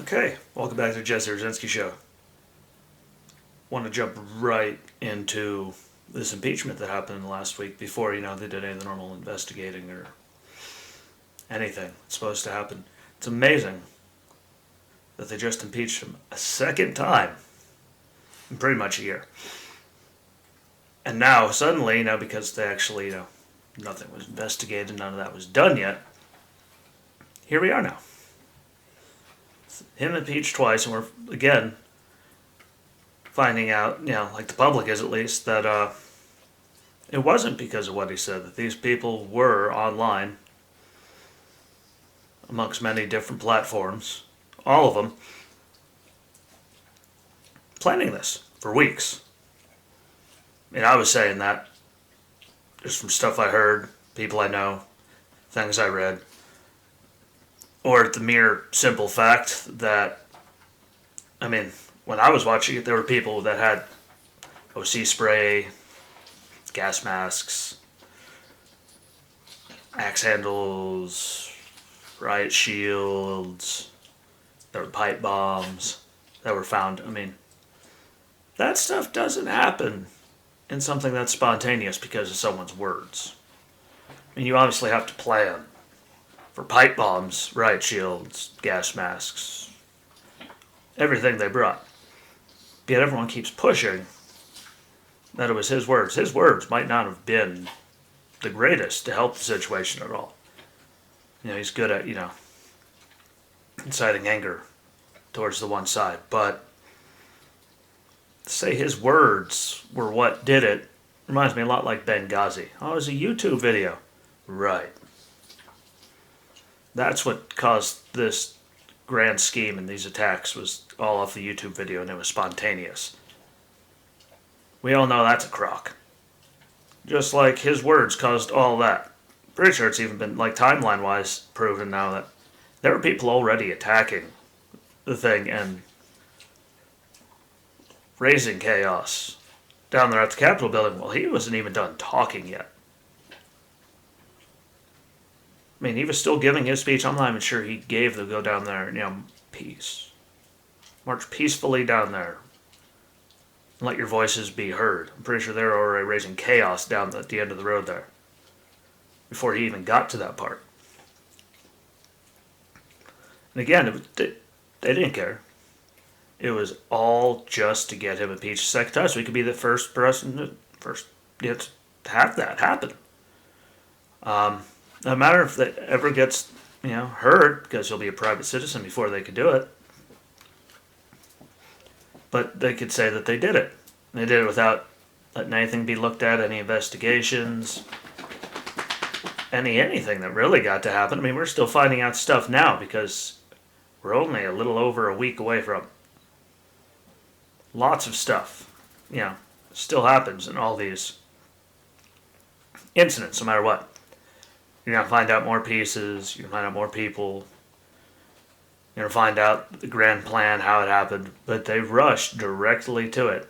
Okay, welcome back to the Jesse Rucinski Show. Want to jump right into this impeachment that happened last week before, they did any of the normal investigating or anything that's supposed to happen. It's amazing that they just impeached him a second time in pretty much a year. And now, suddenly, because they actually, nothing was investigated, none of that was done yet, here we are now. Him impeached twice, and we're, again, finding out, like the public is at least, that it wasn't because of what he said, that these people were online amongst many different platforms, all of them, planning this for weeks. I was saying that just from stuff I heard, people I know, things I read, or the mere simple fact that, when I was watching it, there were people that had OC spray, gas masks, axe handles, riot shields, there were pipe bombs that were found. That stuff doesn't happen in something that's spontaneous because of someone's words. You obviously have to plan for pipe bombs, riot shields, gas masks, everything they brought. Yet everyone keeps pushing that it was his words. His words might not have been the greatest to help the situation at all. He's good at, inciting anger towards the one side. But to say his words were what did it reminds me a lot like Benghazi. Oh, it was a YouTube video. Right. That's what caused this grand scheme and these attacks was all off the YouTube video, and it was spontaneous. We all know that's a crock. Just like his words caused all that. Pretty sure it's even been, like, timeline-wise proven now that there were people already attacking the thing and raising chaos down there at the Capitol building. Well, he wasn't even done talking yet. He was still giving his speech. I'm not even sure he gave the go down there, peace. March peacefully down there. And let your voices be heard. I'm pretty sure they were already raising chaos down at the end of the road there. Before he even got to that part. And again, they didn't care. It was all just to get him impeached a second time so he could be the first person to have that happen. No matter if that ever gets, heard, because he'll be a private citizen before they could do it. But they could say that they did it. They did it without letting anything be looked at, any investigations, anything that really got to happen. We're still finding out stuff now because we're only a little over a week away from lots of stuff. Still happens in all these incidents, no matter what. You're going to find out more pieces. You're going to find out more people. You're going to find out the grand plan, how it happened. But they rushed directly to it.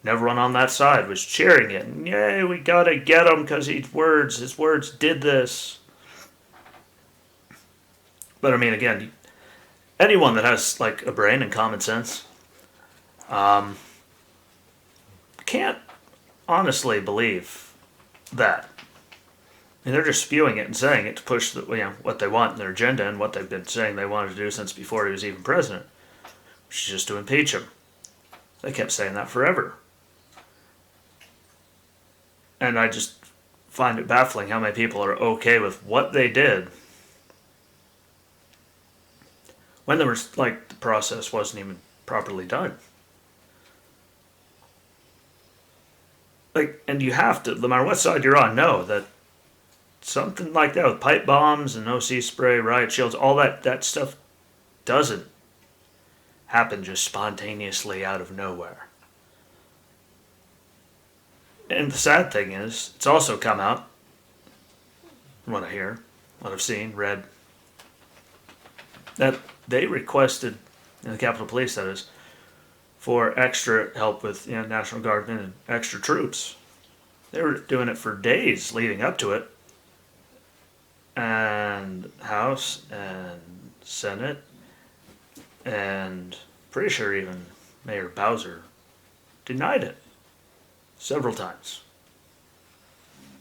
And everyone on that side was cheering it. And, yay, we got to get him because his words did this. But, again, anyone that has, like, a brain and common sense can't honestly believe that. They're just spewing it and saying it to push what they want in their agenda and what they've been saying they wanted to do since before he was even president, which is just to impeach him. They kept saying that forever. And I just find it baffling how many people are okay with what they did when there was, the process wasn't even properly done. And you have to, no matter what side you're on, know that something like that with pipe bombs and OC spray, riot shields, all that stuff doesn't happen just spontaneously out of nowhere. And the sad thing is, it's also come out, from what I hear, what I've seen, read, that they requested, the Capitol Police that is, for extra help with National Guardmen and extra troops. They were doing it for days leading up to it. And House and Senate And pretty sure even Mayor Bowser denied it several times.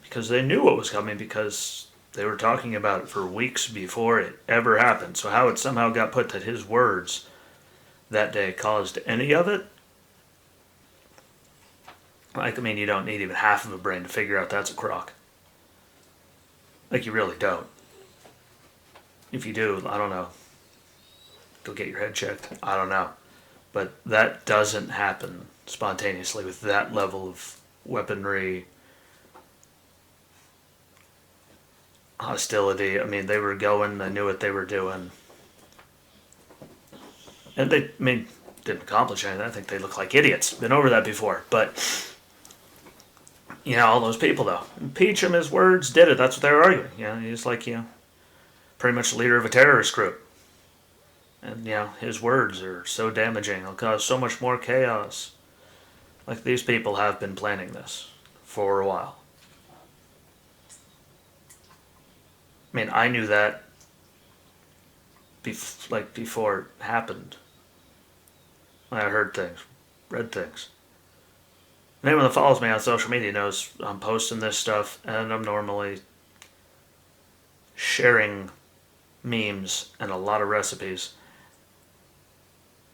Because they knew what was coming, because they were talking about it for weeks before it ever happened. So how it somehow got put that his words that day caused any of it, like, I mean, you don't need even half of a brain to figure out that's a crock. Like, you really don't. If you do, I don't know. Go get your head checked. I don't know. But that doesn't happen spontaneously with that level of weaponry, hostility. I mean, they were going, they knew what they were doing. And they, I mean, didn't accomplish anything. I think they look like idiots. Been over that before. But, you know, all those people, though. Impeach him, his words did it. That's what they were arguing. You know, he's like, you know, pretty much the leader of a terrorist group. And, you know, his words are so damaging. They'll cause so much more chaos. Like, these people have been planning this for a while. I mean, I knew that before it happened. I heard things, read things. And anyone that follows me on social media knows I'm posting this stuff, and I'm normally sharing memes and a lot of recipes.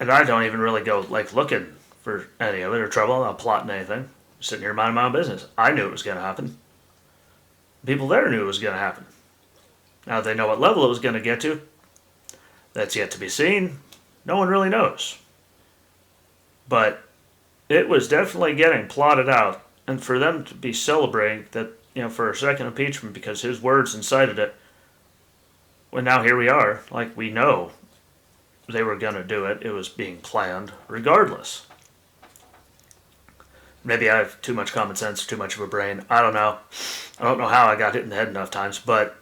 And I don't even really go like looking for any of it or trouble. I'm not plotting anything. I'm sitting here minding my own business. I knew it was going to happen. People there knew it was going to happen. Now they know what level it was going to get to. That's yet to be seen. No one really knows. But it was definitely getting plotted out. And for them to be celebrating that, you know, for a second impeachment because his words incited it, well, now here we are. Like, we know they were going to do it. It was being planned regardless. Maybe I have too much common sense or too much of a brain. I don't know. I don't know how I got hit in the head enough times. But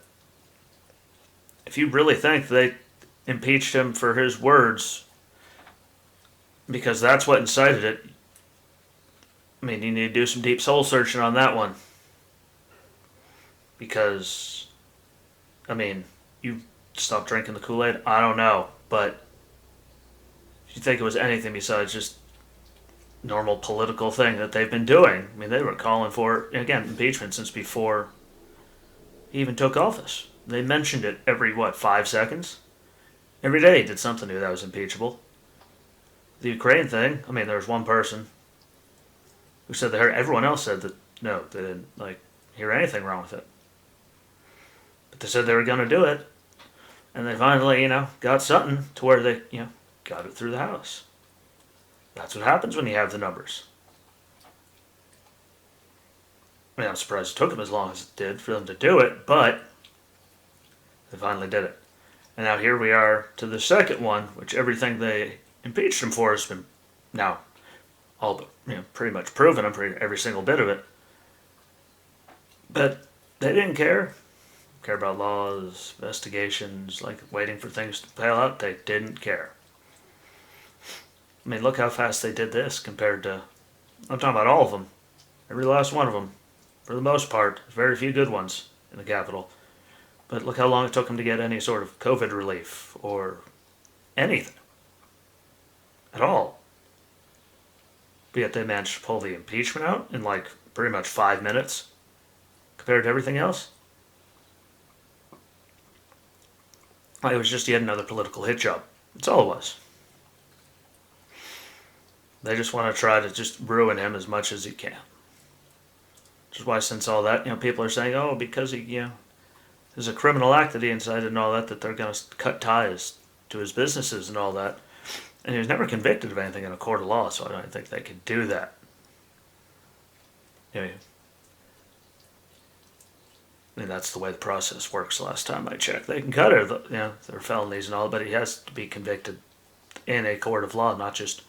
if you really think they impeached him for his words because that's what incited it, I mean, you need to do some deep soul searching on that one. Because, I mean, you stopped drinking the Kool-Aid? I don't know. But if you think it was anything besides just normal political thing that they've been doing, I mean, they were calling for, again, impeachment since before he even took office. They mentioned it every, 5 seconds? Every day he did something new that was impeachable. The Ukraine thing, I mean, there was one person who said they heard, everyone else said that, no, they didn't, hear anything wrong with it. But they said they were going to do it. And they finally, got something to where they, got it through the House. That's what happens when you have the numbers. I mean, I'm surprised it took them as long as it did for them to do it, but they finally did it. And now here we are to the second one, which everything they impeached him for has been now all but, pretty much proven, every single bit of it. But they didn't care about laws, investigations, waiting for things to pile out. They didn't care. I mean, look how fast they did this compared to, I'm talking about all of them. Every last one of them. For the most part, very few good ones in the Capitol. But look how long it took them to get any sort of COVID relief or anything at all. But yet they managed to pull the impeachment out in pretty much 5 minutes compared to everything else. It was just yet another political hit job. That's all it was. They just want to try to just ruin him as much as he can. Which is why, since all that, people are saying, oh, because he, there's a criminal act that he incited and all that they're going to cut ties to his businesses and all that. And he was never convicted of anything in a court of law, so I don't think they could do that. I mean, that's the way the process works last time I checked. They can cut it, their felonies and all, but he has to be convicted in a court of law, not just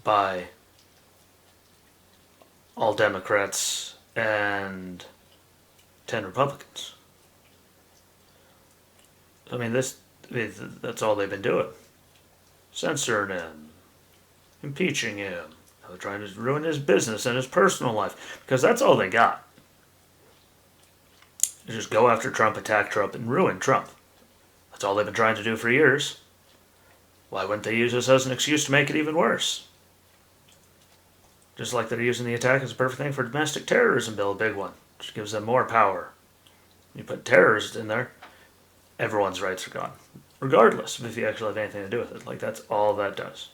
by all Democrats and 10 Republicans. I mean, that's all they've been doing. Censoring him, impeaching him, they're trying to ruin his business and his personal life, because that's all they got. They just go after Trump, attack Trump, and ruin Trump. That's all they've been trying to do for years. Why wouldn't they use this as an excuse to make it even worse? Just like they're using the attack as a perfect thing for domestic terrorism bill, a big one, which gives them more power. You put terrorists in there, everyone's rights are gone, regardless of if you actually have anything to do with it. Like, that's all that does.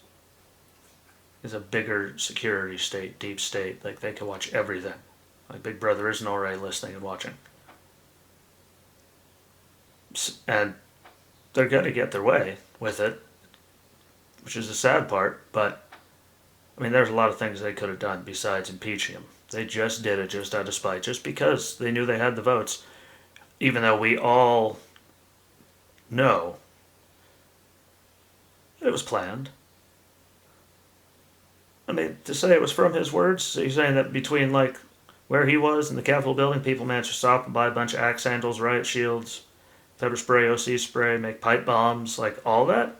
It's a bigger security state, deep state. Like, they can watch everything. Like, Big Brother isn't already listening and watching. And they're going to get their way with it, which is the sad part. But, I mean, there's a lot of things they could have done besides impeaching him. They just did it just out of spite, just because they knew they had the votes, even though we all know it was planned. I mean, to say it was from his words, so he's saying that between, like, where he was in the Capitol building, people managed to stop and buy a bunch of axe handles, riot shields, pepper spray, OC spray, make pipe bombs, like, all that.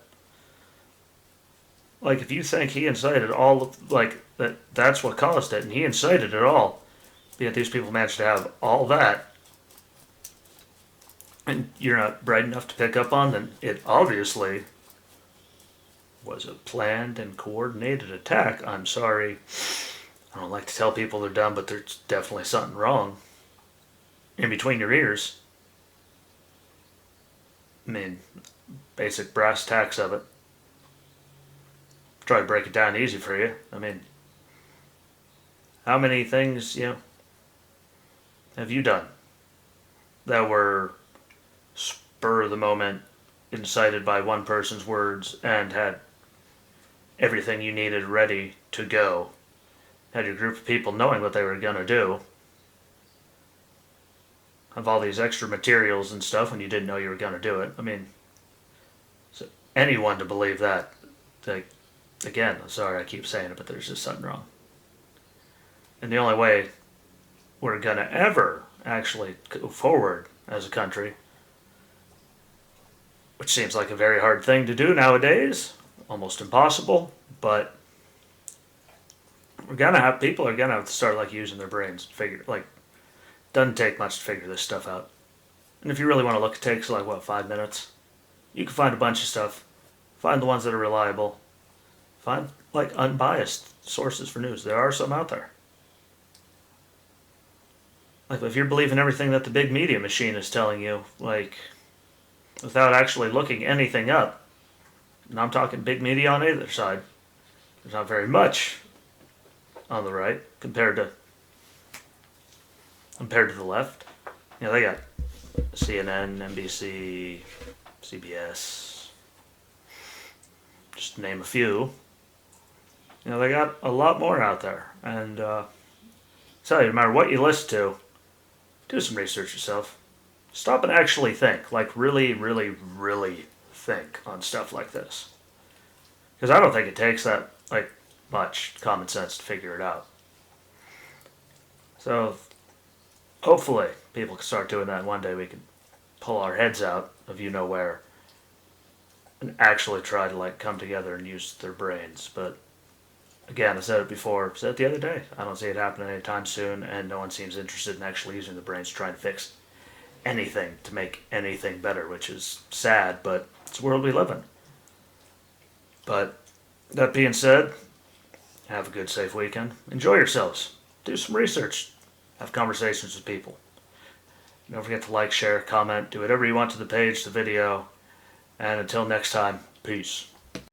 Like, if you think he incited all of, like, that's what caused it, and he incited it all, yet these people managed to have all that, and you're not bright enough to pick up on, then it obviously was a planned and coordinated attack. I'm sorry. I don't like to tell people they're dumb, but there's definitely something wrong in between your ears. I mean, basic brass tacks of it. Try to break it down easy for you. I mean, how many things, have you done that were spur of the moment, incited by one person's words, and had everything you needed ready to go? Had your group of people knowing what they were going to do. Have all these extra materials and stuff when you didn't know you were going to do it. I mean, so anyone to believe that, like, again, I'm sorry I keep saying it, but there's just something wrong. And the only way we're going to ever actually go forward as a country, which seems like a very hard thing to do nowadays, almost impossible, but people are gonna have to start, like, using their brains to figure, like, doesn't take much to figure this stuff out. And if you really want to look, it takes, like, 5 minutes? You can find a bunch of stuff. Find the ones that are reliable. Find, like, unbiased sources for news. There are some out there. Like, if you're believing everything that the big media machine is telling you, like, without actually looking anything up, and I'm talking big media on either side, there's not very much on the right compared to the left. They got CNN, NBC, CBS, just to name a few. They got a lot more out there. And tell you, no matter what you listen to, do some research yourself. Stop and actually think. Like, really, really, really think on stuff like this. Because I don't think it takes that, like, much common sense to figure it out. So, hopefully, people can start doing that, and one day we can pull our heads out of where and actually try to, like, come together and use their brains. But again, I said it before, said it the other day, I don't see it happening anytime soon, and no one seems interested in actually using the brains to try and fix anything to make anything better, which is sad, but it's the world we live in. But that being said, have a good, safe weekend. Enjoy yourselves. Do some research. Have conversations with people. Don't forget to like, share, comment, do whatever you want to the page, the video. And until next time, peace.